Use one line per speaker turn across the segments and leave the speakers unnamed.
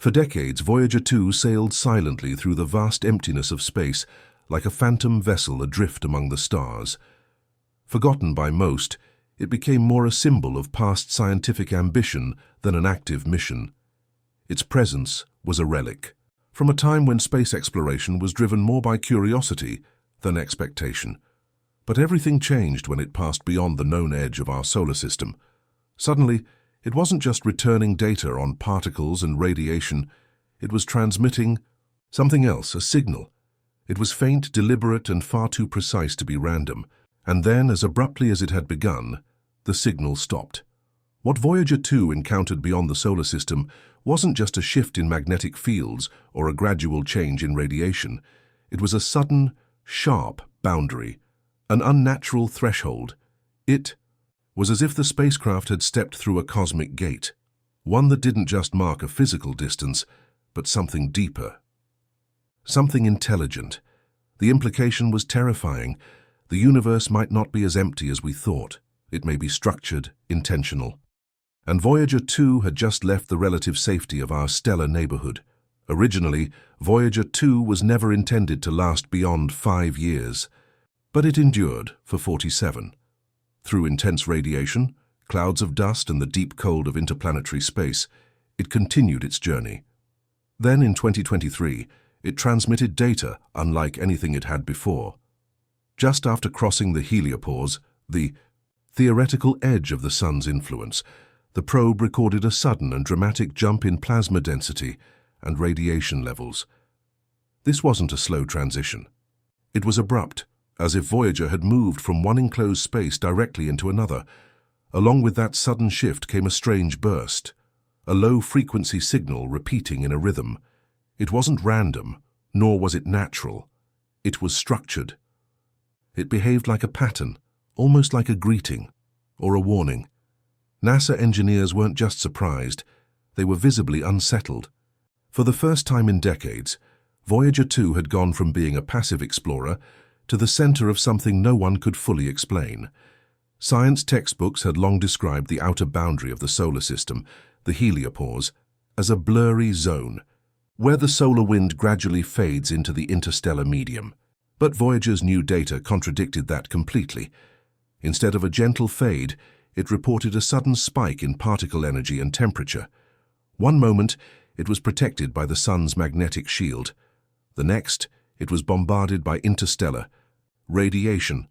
For decades, Voyager 2 sailed silently through the vast emptiness of space, like a phantom vessel adrift among the stars. Forgotten by most, it became more a symbol of past scientific ambition than an active mission. Its presence was a relic, from a time when space exploration was driven more by curiosity than expectation. But everything changed when it passed beyond the known edge of our solar system. Suddenly, it wasn't just returning data on particles and radiation, it was transmitting something else, a signal. It was faint, deliberate, and far too precise to be random. And then, as abruptly as it had begun, the signal stopped. What Voyager 2 encountered beyond the solar system wasn't just a shift in magnetic fields or a gradual change in radiation. It was a sudden, sharp boundary, an unnatural threshold. It was as if the spacecraft had stepped through a cosmic gate, one that didn't just mark a physical distance, but something deeper, something intelligent. The implication was terrifying. The universe might not be as empty as we thought. It may be structured, intentional. And Voyager 2 had just left the relative safety of our stellar neighborhood. Originally, Voyager 2 was never intended to last beyond 5 years, but it endured for 47. Through intense radiation, clouds of dust, and the deep cold of interplanetary space, it continued its journey. Then, in 2023, it transmitted data unlike anything it had before. Just after crossing the heliopause, the theoretical edge of the Sun's influence, the probe recorded a sudden and dramatic jump in plasma density and radiation levels. This wasn't a slow transition. It was abrupt, as if Voyager had moved from one enclosed space directly into another. Along with that sudden shift came a strange burst, a low-frequency signal repeating in a rhythm. It wasn't random, nor was it natural. It was structured. It behaved like a pattern, almost like a greeting or a warning. NASA engineers weren't just surprised, they were visibly unsettled. For the first time in decades, Voyager 2 had gone from being a passive explorer to the center of something no one could fully explain. Science textbooks had long described the outer boundary of the solar system, the heliopause, as a blurry zone, where the solar wind gradually fades into the interstellar medium. But Voyager's new data contradicted that completely. Instead of a gentle fade, it reported a sudden spike in particle energy and temperature. One moment, it was protected by the Sun's magnetic shield. The next, it was bombarded by interstellar radiation,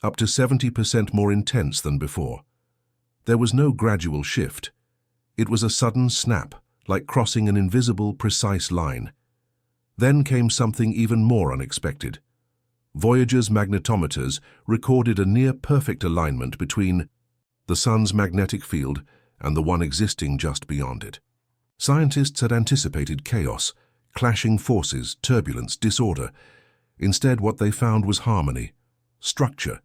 up to 70% more intense than before. There was no gradual shift. It was a sudden snap, like crossing an invisible, precise line. Then came something even more unexpected. Voyager's magnetometers recorded a near-perfect alignment between the Sun's magnetic field and the one existing just beyond it. Scientists had anticipated chaos, clashing forces, turbulence, disorder. Instead, what they found was harmony, structure.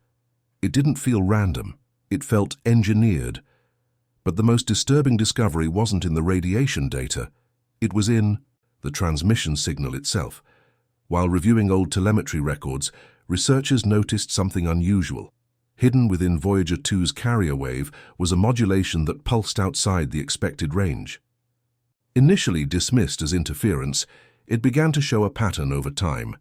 It didn't feel random. It felt engineered. But the most disturbing discovery wasn't in the radiation data. It was in the transmission signal itself. While reviewing old telemetry records, researchers noticed something unusual. Hidden within Voyager 2's carrier wave was a modulation that pulsed outside the expected range. Initially dismissed as interference, it began to show a pattern over time.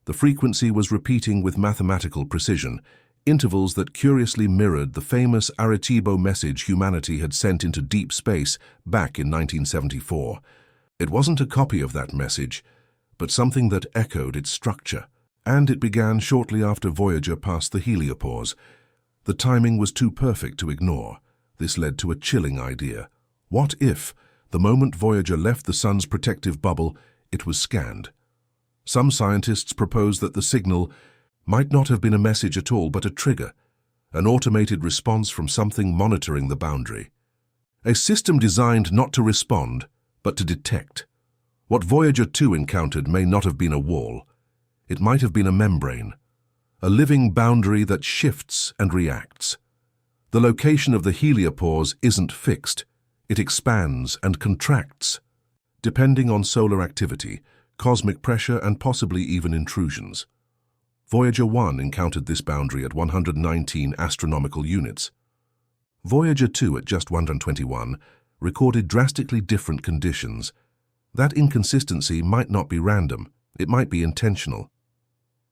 The frequency was repeating with mathematical precision, intervals that curiously mirrored the famous Arecibo message humanity had sent into deep space back in 1974. It wasn't a copy of that message, but something that echoed its structure. And it began shortly after Voyager passed the heliopause. The timing was too perfect to ignore. This led to a chilling idea. What if, the moment Voyager left the Sun's protective bubble, it was scanned? Some scientists proposed that the signal might not have been a message at all, but a trigger, an automated response from something monitoring the boundary. A system designed not to respond, but to detect. What Voyager 2 encountered may not have been a wall. It might have been a membrane, a living boundary that shifts and reacts. The location of the heliopause isn't fixed. It expands and contracts, depending on solar activity, cosmic pressure, and possibly even intrusions. Voyager 1 encountered this boundary at 119 astronomical units. Voyager 2 at just 121 recorded drastically different conditions. That inconsistency might not be random, it might be intentional.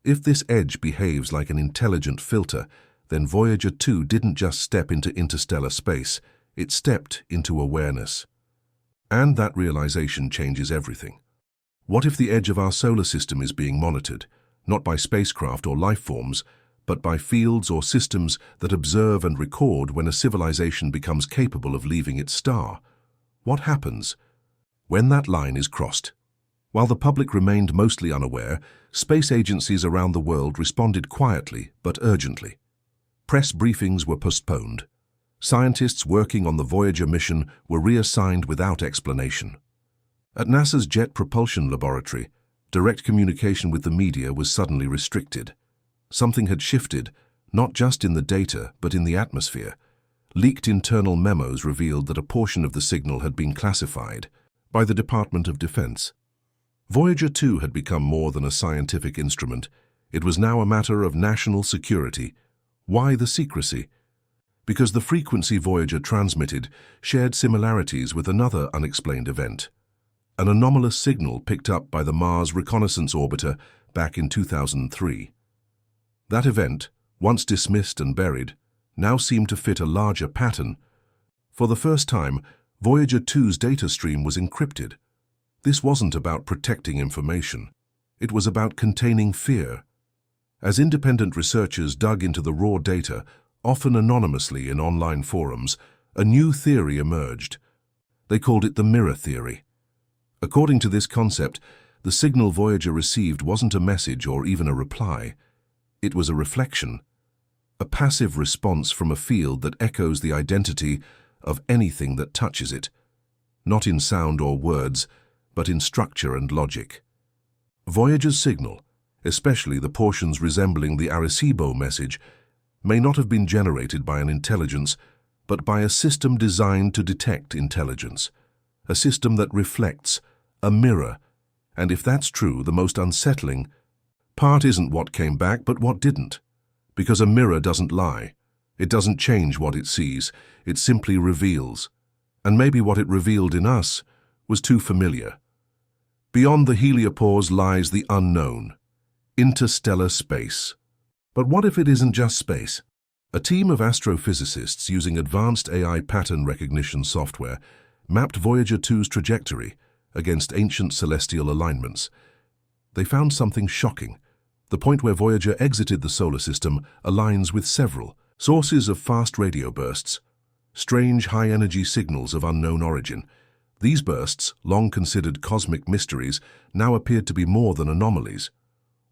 If this edge behaves like an intelligent filter, then Voyager 2 didn't just step into interstellar space, it stepped into awareness. And that realization changes everything. What if the edge of our solar system is being monitored, not by spacecraft or life forms, but by fields or systems that observe and record when a civilization becomes capable of leaving its star? What happens when that line is crossed? While the public remained mostly unaware, space agencies around the world responded quietly but urgently. Press briefings were postponed. Scientists working on the Voyager mission were reassigned without explanation. At NASA's Jet Propulsion Laboratory, direct communication with the media was suddenly restricted. Something had shifted, not just in the data, but in the atmosphere. Leaked internal memos revealed that a portion of the signal had been classified by the Department of Defense. Voyager 2 had become more than a scientific instrument. It was now a matter of national security. Why the secrecy? Because the frequency Voyager transmitted shared similarities with another unexplained event. An anomalous signal picked up by the Mars Reconnaissance Orbiter back in 2003. That event, once dismissed and buried, now seemed to fit a larger pattern. For the first time, Voyager 2's data stream was encrypted. This wasn't about protecting information. It was about containing fear. As independent researchers dug into the raw data, often anonymously in online forums, a new theory emerged. They called it the mirror theory. According to this concept, the signal Voyager received wasn't a message or even a reply. It was a reflection, a passive response from a field that echoes the identity of anything that touches it, not in sound or words, but in structure and logic. Voyager's signal, especially the portions resembling the Arecibo message, may not have been generated by an intelligence, but by a system designed to detect intelligence, a system that reflects, a mirror. And if that's true, the most unsettling part isn't what came back, but what didn't. Because a mirror doesn't lie. It doesn't change what it sees. It simply reveals. And maybe what it revealed in us was too familiar. Beyond the heliopause lies the unknown, interstellar space. But what if it isn't just space? A team of astrophysicists using advanced AI pattern recognition software mapped Voyager 2's trajectory against ancient celestial alignments. They found something shocking. The point where Voyager exited the solar system aligns with several sources of fast radio bursts, strange high-energy signals of unknown origin. These bursts, long considered cosmic mysteries, now appeared to be more than anomalies.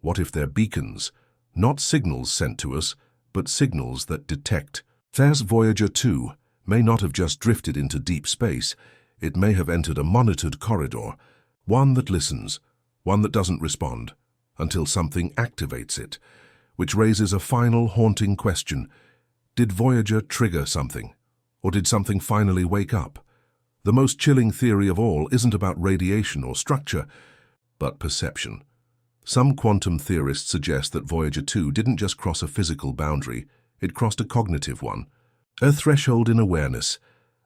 What if they're beacons, not signals sent to us, but signals that detect? There's Voyager 2 may not have just drifted into deep space. It may have entered a monitored corridor, one that listens, one that doesn't respond, until something activates it, which raises a final haunting question. Did Voyager trigger something? Or did something finally wake up? The most chilling theory of all isn't about radiation or structure, but perception. Some quantum theorists suggest that Voyager 2 didn't just cross a physical boundary, it crossed a cognitive one. A threshold in awareness,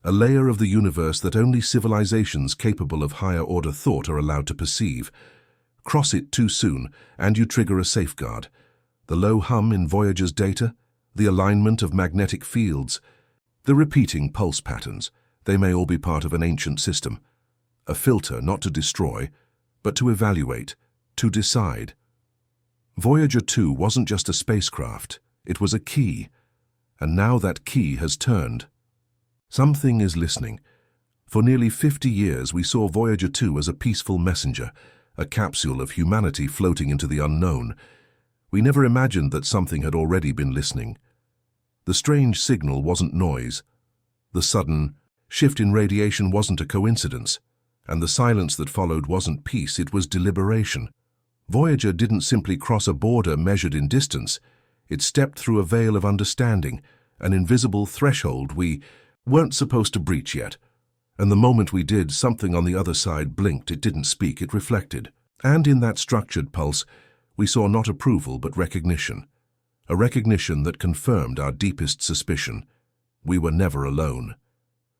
a layer of the universe that only civilizations capable of higher-order thought are allowed to perceive. Cross it too soon, and you trigger a safeguard. The low hum in Voyager's data, the alignment of magnetic fields, the repeating pulse patterns, they may all be part of an ancient system. A filter not to destroy, but to evaluate, to decide. Voyager 2 wasn't just a spacecraft, it was a key. And now that key has turned. Something is listening. For nearly 50 years we saw Voyager 2 as a peaceful messenger, a capsule of humanity floating into the unknown. We never imagined that something had already been listening. The strange signal wasn't noise. The sudden shift in radiation wasn't a coincidence. And the silence that followed wasn't peace, it was deliberation. Voyager didn't simply cross a border measured in distance. It stepped through a veil of understanding, an invisible threshold we weren't supposed to breach yet. And the moment we did, something on the other side blinked. It didn't speak, it reflected. And in that structured pulse, we saw not approval but recognition. A recognition that confirmed our deepest suspicion. We were never alone.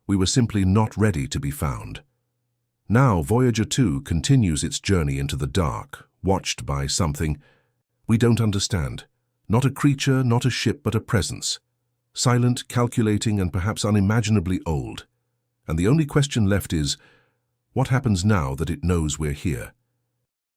We were simply not ready to be found. Now Voyager 2 continues its journey into the dark, watched by something we don't understand. Not a creature, not a ship, but a presence. Silent, calculating, and perhaps unimaginably old. And the only question left is, what happens now that it knows we're here?